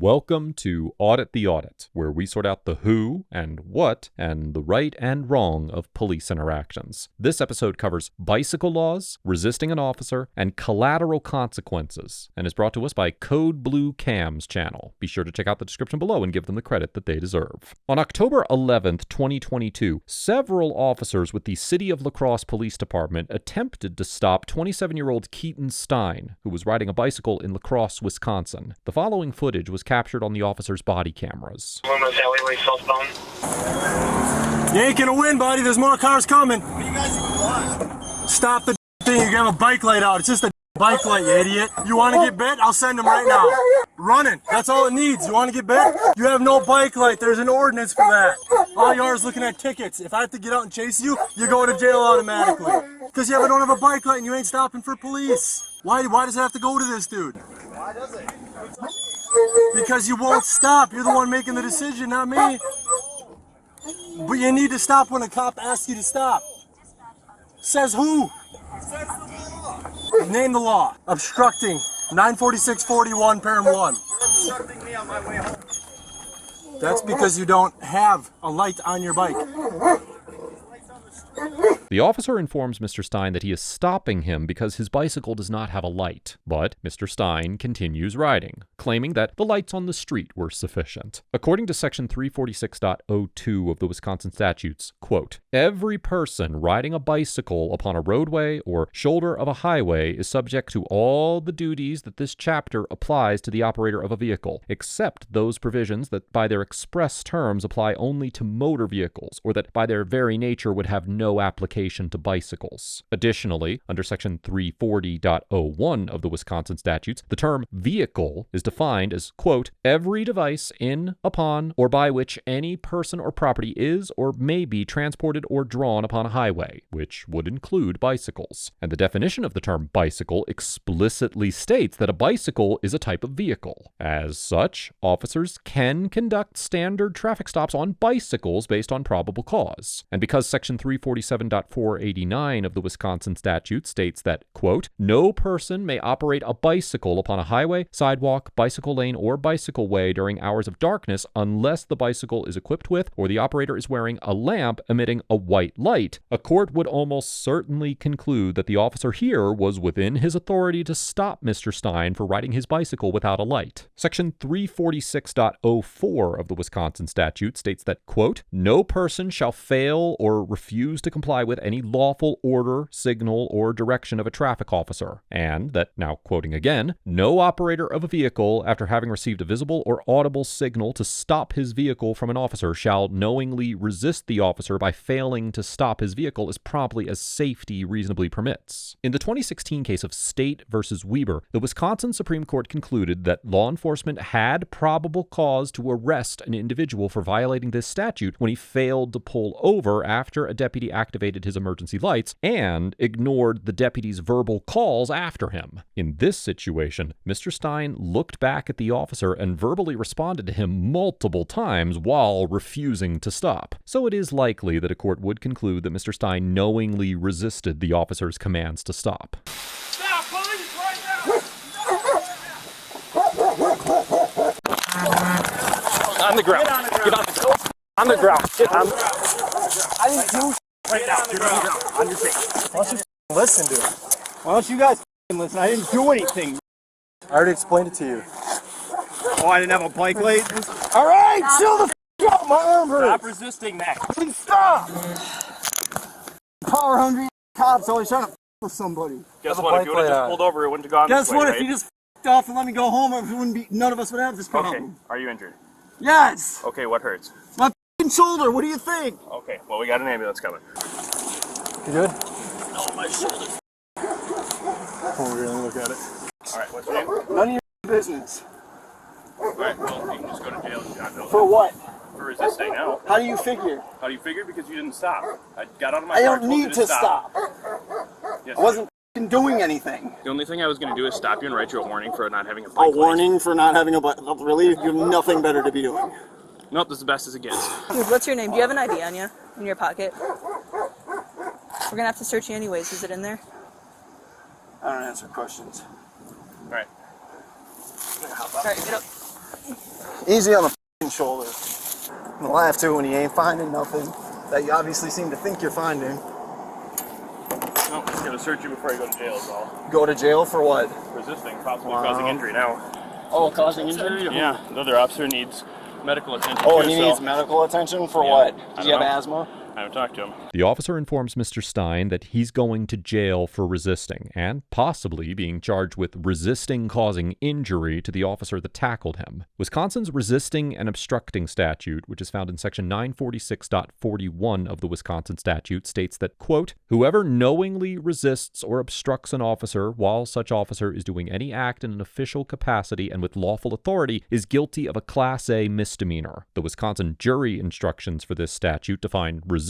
Welcome to Audit the Audit, where we sort out the who and what and the right and wrong of police interactions. This episode covers bicycle laws, resisting an officer, and collateral consequences, and is brought to us by Code Blue Cam's channel. Be sure to check out the description below and give them the credit that they deserve. On October 11th, 2022, several officers with the City of La Crosse Police Department attempted to stop 27-year-old Keaton Stein, who was riding a bicycle in La Crosse, Wisconsin. The following footage was captured on the officer's body cameras. You ain't gonna win, buddy. There's more cars coming. What do you guys even want? Stop the thing. You have a bike light out. It's just a bike light, you idiot. You want to get bit? I'll send them right now. Running. That's all it needs. You want to get bit? You have no bike light. There's an ordinance for that. All you are is looking at tickets. If I have to get out and chase you, you go to jail automatically. Because you don't have a bike light and you ain't stopping for police. Why does it have to go to this dude? Why does it? Because you won't stop. You're the one making the decision, not me. But you need to stop when a cop asks you to stop. Says who? Says the law. Name the law. Obstructing. 94641, Param 1. You're obstructing me on my way home. That's because you don't have a light on your bike. The officer informs Mr. Stein that he is stopping him because his bicycle does not have a light, but Mr. Stein continues riding, claiming that the lights on the street were sufficient. According to Section 346.02 of the Wisconsin statutes, quote, "Every person riding a bicycle upon a roadway or shoulder of a highway is subject to all the duties that this chapter applies to the operator of a vehicle, except those provisions that by their express terms apply only to motor vehicles, or that by their very nature would have no application to bicycles." Additionally, under Section 340.01 of the Wisconsin statutes, the term vehicle is defined as, quote, "every device in, upon, or by which any person or property is or may be transported or drawn upon a highway," which would include bicycles. And the definition of the term bicycle explicitly states that a bicycle is a type of vehicle. As such, officers can conduct standard traffic stops on bicycles based on probable cause. And because Section 347.489 of the Wisconsin statute states that, quote, "no person may operate a bicycle upon a highway, sidewalk, bicycle lane, or bicycle way during hours of darkness unless the bicycle is equipped with or the operator is wearing a lamp emitting a white light," a court would almost certainly conclude that the officer here was within his authority to stop Mr. Stein for riding his bicycle without a light. Section 346.04 of the Wisconsin statute states that, quote, "no person shall fail or refuse to comply with any lawful order, signal, or direction of a traffic officer," and that, now quoting again, "no operator of a vehicle, after having received a visible or audible signal to stop his vehicle from an officer, shall knowingly resist the officer by failing to stop his vehicle as promptly as safety reasonably permits." In the 2016 case of State versus Weber, the Wisconsin Supreme Court concluded that law enforcement had probable cause to arrest an individual for violating this statute when he failed to pull over after a deputy activated his emergency lights and ignored the deputy's verbal calls after him. In this situation, Mr. Stein looked back at the officer and verbally responded to him multiple times while refusing to stop. So it is likely that a court would conclude that Mr. Stein knowingly resisted the officer's commands to stop. Stop, police, right now! On the ground. Get on the ground. On the ground. Get on the ground. I didn't do Right now. Get on the ground. On your face. Why don't you listen to it? Why don't you guys listen? I didn't do anything. I already explained it to you. Oh, I didn't have a bike light? All right, chill the out. My arm hurts. Stop resisting that. Please stop. Power hungry cops always trying to with somebody. Guess what? If you would have just pulled over, it wouldn't have gone Guess this way, what? right? If you just off and let me go home, it wouldn't be. None of us would have this problem. Okay. Are you injured? Yes. Okay, what hurts? My shoulder. What do you think? Okay, well, we got an ambulance coming. You good? No, my shoulder. Oh, we're gonna look at it. Alright, what's your name? None of your business. Alright, well, you can just go to jail. For what? For resisting now. How do you figure? How do you figure? Because you didn't stop. I got out of my I car. don't need to stop. Yes, I wasn't doing anything. The only thing I was going to do is stop you and write you a warning for not having a bike A light. warning for not having a bike. Really? You have nothing better to be doing. Nope, this is the best as it gets. What's your name? Do you have an ID on you? In your pocket? We're gonna have to search you anyways. Is it in there? I don't answer questions. Alright. Alright, get up. Easy on the f***ing shoulder. I'm gonna laugh too when you ain't finding nothing that you obviously seem to think you're finding. No, I'm just gonna search you before I go to jail, is all. Go to jail for what? Resisting, possibly causing injury now. Oh, causing injury? Yeah, the other officer needs medical attention. Oh, too, he so. needs medical attention for what? Does he have know. asthma? I haven't talked to him. The officer informs Mr. Stein that he's going to jail for resisting and possibly being charged with resisting causing injury to the officer that tackled him. Wisconsin's resisting and obstructing statute, which is found in section 946.41 of the Wisconsin statute, states that, quote, whoever knowingly resists or obstructs an officer while such officer is doing any act in an official capacity and with lawful authority is guilty of a Class A misdemeanor. The Wisconsin jury instructions for this statute define resisting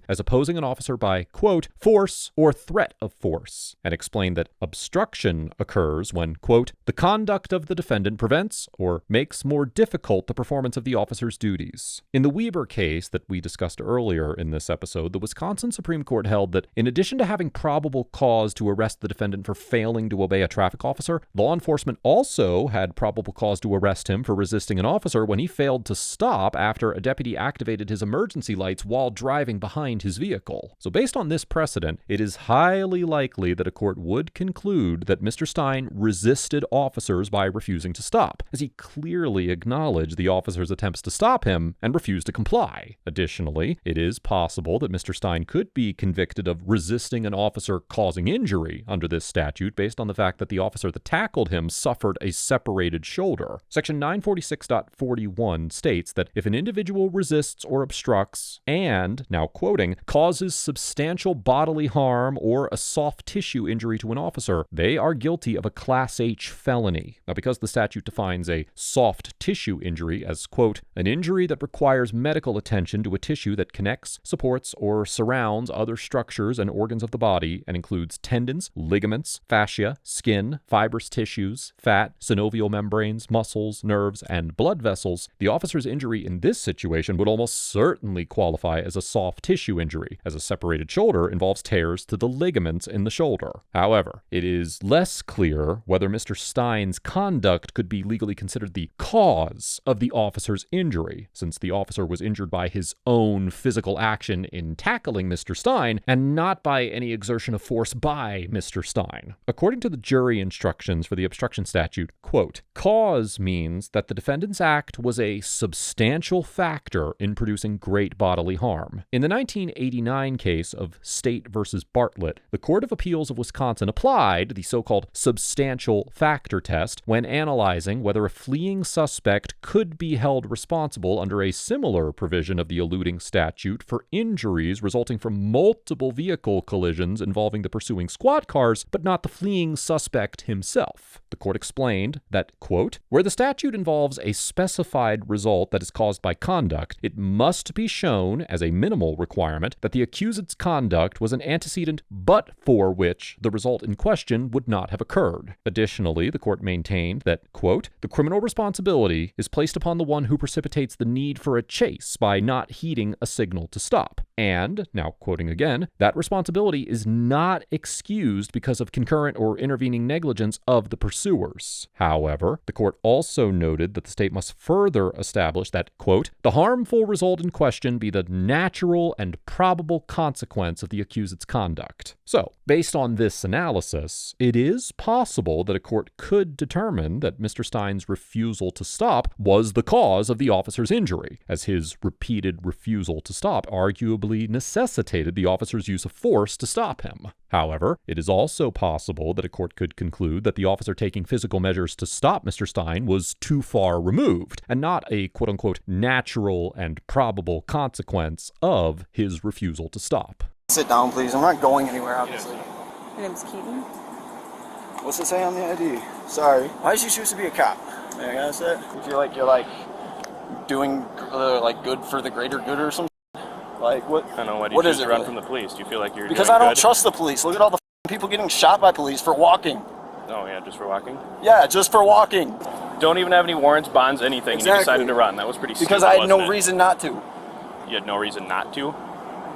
as opposing an officer by, quote, force or threat of force, and explain that obstruction occurs when, quote, the conduct of the defendant prevents or makes more difficult the performance of the officer's duties. In the Weber case that we discussed earlier in this episode, the Wisconsin Supreme Court held that in addition to having probable cause to arrest the defendant for failing to obey a traffic officer, law enforcement also had probable cause to arrest him for resisting an officer when he failed to stop after a deputy activated his emergency lights while driving behind his vehicle. So based on this precedent, it is highly likely that a court would conclude that Mr. Stein resisted officers by refusing to stop, as he clearly acknowledged the officer's attempts to stop him and refused to comply. Additionally, it is possible that Mr. Stein could be convicted of resisting an officer causing injury under this statute based on the fact that the officer that tackled him suffered a separated shoulder. Section 946.41 states that if an individual resists or obstructs and, now quoting, causes substantial bodily harm or a soft tissue injury to an officer, they are guilty of a Class H felony. Now, because the statute defines a soft tissue injury as, quote, an injury that requires medical attention to a tissue that connects, supports, or surrounds other structures and organs of the body and includes tendons, ligaments, fascia, skin, fibrous tissues, fat, synovial membranes, muscles, nerves, and blood vessels, the officer's injury in this situation would almost certainly qualify as a soft tissue injury, as a separated shoulder involves tears to the ligaments in the shoulder. However, it is less clear whether Mr. Stein's conduct could be legally considered the cause of the officer's injury, since the officer was injured by his own physical action in tackling Mr. Stein and not by any exertion of force by Mr. Stein. According to the jury instructions for the obstruction statute, quote, cause means that the defendant's act was a substantial factor in producing great bodily harm. In the 1989 case of State versus Bartlett, the Court of Appeals of Wisconsin applied the so-called substantial factor test when analyzing whether a fleeing suspect could be held responsible under a similar provision of the eluding statute for injuries resulting from multiple vehicle collisions involving the pursuing squad cars, but not the fleeing suspect himself. The court explained that, quote, where the statute involves a specified result that is caused by conduct, it must be shown as a minimal requirement that the accused's conduct was an antecedent but for which the result in question would not have occurred. Additionally, the court maintained that, quote, the criminal responsibility is placed upon the one who precipitates the need for a chase by not heeding a signal to stop. And, now quoting again, that responsibility is not excused because of concurrent or intervening negligence of the pursuers. However, the court also noted that the state must further establish that, quote, the harmful result in question be the natural and probable consequence of the accused's conduct. So, based on this analysis, it is possible that a court could determine that Mr. Stein's refusal to stop was the cause of the officer's injury, as his repeated refusal to stop arguably necessitated the officer's use of force to stop him. However, it is also possible that a court could conclude that the officer taking physical measures to stop Mr. Stein was too far removed, and not a quote-unquote natural and probable consequence of his refusal to stop. Sit down, please. I'm not going anywhere, obviously. Your name's Keaton? What's it say on the ID? Sorry. Why did you choose to be a cop? I gotta say, you feel like you're doing good for the greater good or something? Like what? I don't know. Why do you choose to run from the police? Do you feel like you're because doing I don't good? trust the police. Look at all the people getting shot by police for walking. Oh yeah, just for walking? Yeah, just for walking. Don't even have any warrants, bonds, anything. Exactly. And you decided to run. That was pretty stupid, because I had no wasn't it? reason not to. You had no reason not to?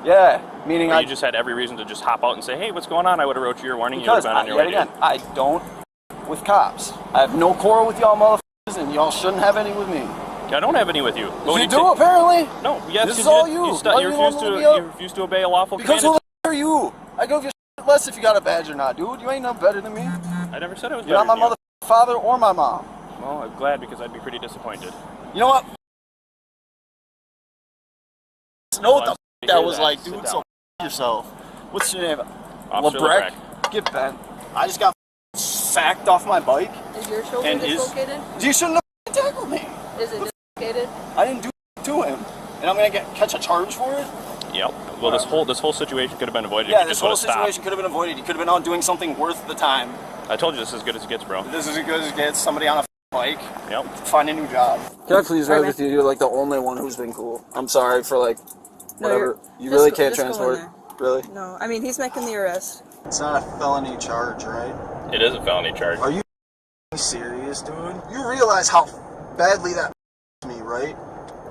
Yeah, meaning you just had every reason to just hop out and say, hey, what's going on? I would have wrote you your warning. Because, you would have been on your way. again, I don't with cops. I have no quarrel with y'all motherfuckers, and y'all shouldn't have any with me. I don't have any with you. But You do, apparently. No, yes, This is 'cause all didn't- you. You, Why you do you want refuse to to. look me up? You refuse to obey a lawful Because command. who are you? I go give you less if you got a badge or not, dude. You ain't no better than me. I never said I was You're not better my than mother father or my mom. you. Well, I'm glad because I'd be pretty disappointed. You know what? Know what the I that hear was that. like, Sit dude. down. So yourself. What's your name? Officer LeBrec? LeBrec. Get bent. I just got sacked off my bike. Is your shoulder And his- dislocated? You shouldn't have tackled me. Is it dislocated? I didn't do to him, and I'm gonna catch a charge for it. Yep. Well, this whole situation could have been avoided. Yeah, if you this just whole would have situation stopped. could have been avoided. You could have been out doing something worth the time. I told you this is as good as it gets, bro. This is as good as it gets. Somebody on a bike. Yep. Find a new job. Can I please Right, ride man. with you? You're like the only one who's been cool. I'm sorry for like No, whatever. You just really go- can't just go in transport. Really? No, I mean, he's making the arrest. It's not a felony charge, right? It is a felony charge. Are you serious, dude? You realize how badly that me, right?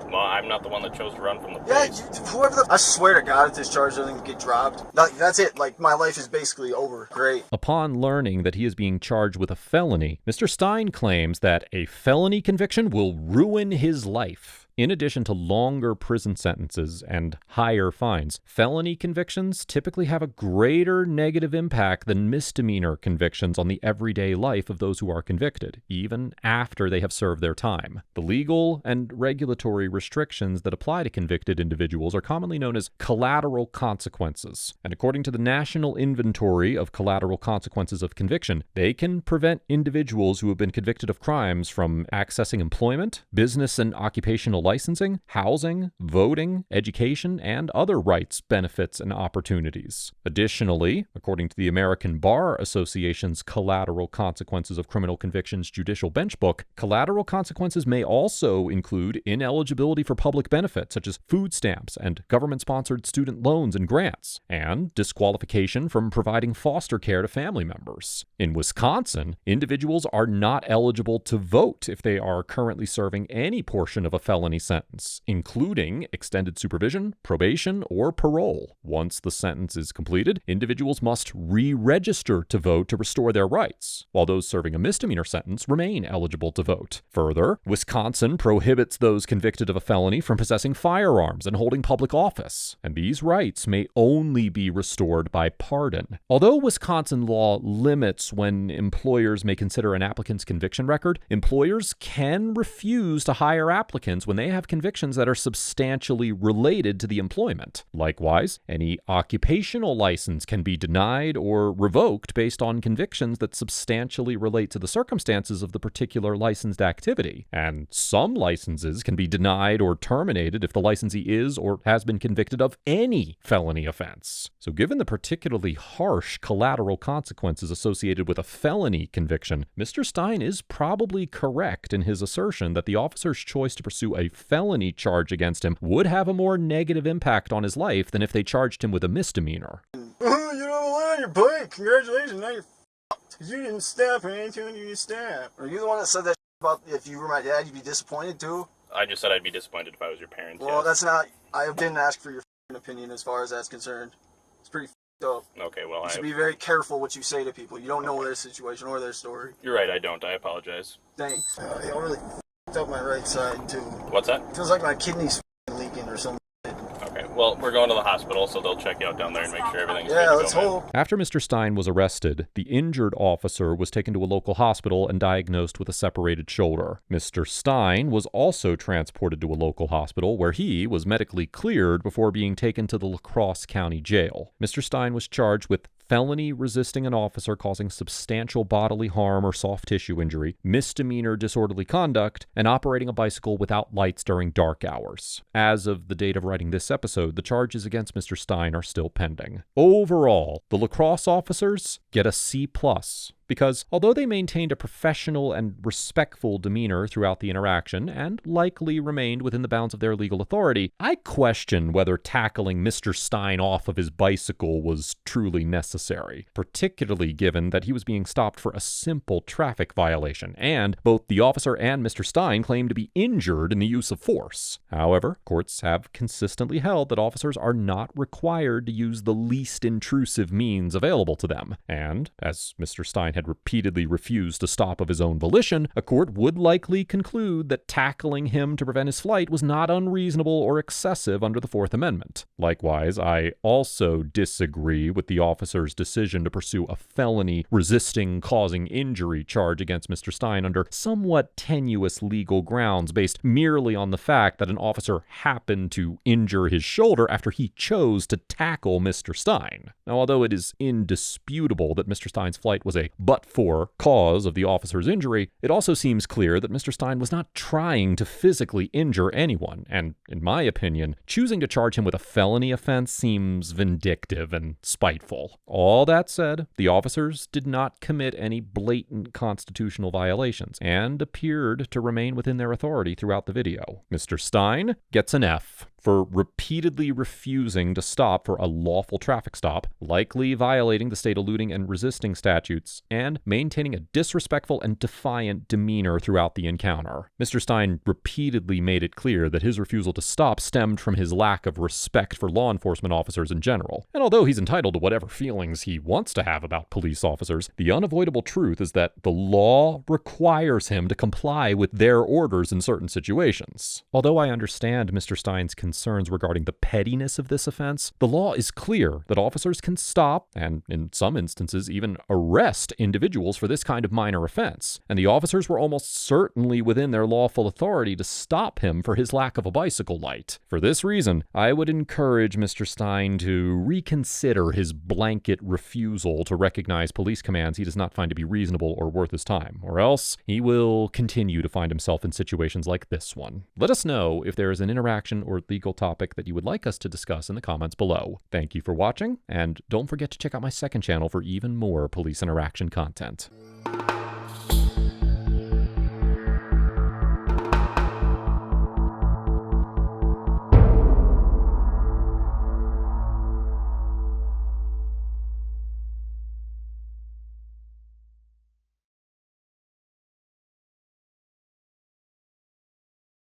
Well, I'm not the one that chose to run from the Yeah, police. whoever the... I swear to God, if this charge doesn't get dropped, that's it. Like, my life is basically over. Great. Upon learning that he is being charged with a felony, Mr. Stein claims that a felony conviction will ruin his life. In addition to longer prison sentences and higher fines, felony convictions typically have a greater negative impact than misdemeanor convictions on the everyday life of those who are convicted, even after they have served their time. The legal and regulatory restrictions that apply to convicted individuals are commonly known as collateral consequences. And according to the National Inventory of Collateral Consequences of Conviction, they can prevent individuals who have been convicted of crimes from accessing employment, business and occupational licensing, housing, voting, education, and other rights, benefits, and opportunities. Additionally, according to the American Bar Association's Collateral Consequences of Criminal Convictions Judicial Bench Book, collateral consequences may also include ineligibility for public benefits such as food stamps and government-sponsored student loans and grants, and disqualification from providing foster care to family members. In Wisconsin, individuals are not eligible to vote if they are currently serving any portion of a felony sentence, including extended supervision, probation, or parole. Once the sentence is completed, individuals must re-register to vote to restore their rights, while those serving a misdemeanor sentence remain eligible to vote. Further, Wisconsin prohibits those convicted of a felony from possessing firearms and holding public office, and these rights may only be restored by pardon. Although Wisconsin law limits when employers may consider an applicant's conviction record, employers can refuse to hire applicants when they have convictions that are substantially related to the employment. Likewise, any occupational license can be denied or revoked based on convictions that substantially relate to the circumstances of the particular licensed activity. And some licenses can be denied or terminated if the licensee is or has been convicted of any felony offense. So given the particularly harsh collateral consequences associated with a felony conviction, Mr. Stein is probably correct in his assertion that the officer's choice to pursue a felony charge against him would have a more negative impact on his life than if they charged him with a misdemeanor. You don't have a line on your bike. Congratulations, now you're f***ed. Because you didn't stop and anything you didn't stop. Are you the one that said that about if you were my dad, you'd be disappointed too? I just said I'd be disappointed if I was your parents. Well, yes. that's not... I didn't ask for your opinion as far as that's concerned. It's pretty up. Okay, well, You should be very careful what you say to people. You don't know their situation or their story. you're right, I don't. I apologize. Thanks. It really f***ed up my right side too. What's that? Feels like my kidney's leaking or something. Okay, well, we're going to the hospital, so they'll check you out down there and make sure everything's good Yeah, to let's go, man. hope. After Mr. Stein was arrested, the injured officer was taken to a local hospital and diagnosed with a separated shoulder. Mr. Stein was also transported to a local hospital where he was medically cleared before being taken to the La Crosse County Jail. Mr. Stein was charged with felony resisting an officer causing substantial bodily harm or soft tissue injury, misdemeanor disorderly conduct, and operating a bicycle without lights during dark hours. As of the date of writing this episode, the charges against Mr. Stein are still pending. Overall, the La Crosse officers get a C+, because although they maintained a professional and respectful demeanor throughout the interaction and likely remained within the bounds of their legal authority, I question whether tackling Mr. Stein off of his bicycle was truly necessary, particularly given that he was being stopped for a simple traffic violation, and both the officer and Mr. Stein claimed to be injured in the use of force. However, courts have consistently held that officers are not required to use the least intrusive means available to them, and, as Mr. Stein had had repeatedly refused to stop of his own volition, a court would likely conclude that tackling him to prevent his flight was not unreasonable or excessive under the Fourth Amendment. Likewise, I also disagree with the officer's decision to pursue a felony resisting causing injury charge against Mr. Stein under somewhat tenuous legal grounds based merely on the fact that an officer happened to injure his shoulder after he chose to tackle Mr. Stein. Now, although it is indisputable that Mr. Stein's flight was a but-for cause of the officer's injury, it also seems clear that Mr. Stein was not trying to physically injure anyone, and in my opinion, choosing to charge him with a felony offense seems vindictive and spiteful. All that said, the officers did not commit any blatant constitutional violations and appeared to remain within their authority throughout the video. Mr. Stein gets an F for repeatedly refusing to stop for a lawful traffic stop, likely violating the state eluding and resisting statutes, and maintaining a disrespectful and defiant demeanor throughout the encounter. Mr. Stein repeatedly made it clear that his refusal to stop stemmed from his lack of respect for law enforcement officers in general. And although he's entitled to whatever feelings he wants to have about police officers, the unavoidable truth is that the law requires him to comply with their orders in certain situations. Although I understand Mr. Stein's concerns regarding the pettiness of this offense, the law is clear that officers can stop, and in some instances even arrest individuals for this kind of minor offense, and the officers were almost certainly within their lawful authority to stop him for his lack of a bicycle light. For this reason, I would encourage Mr. Stein to reconsider his blanket refusal to recognize police commands he does not find to be reasonable or worth his time, or else he will continue to find himself in situations like this one. Let us know if there is an interaction or legal topic that you would like us to discuss in the comments below. Thank you for watching, and don't forget to check out my second channel for even more police interaction content.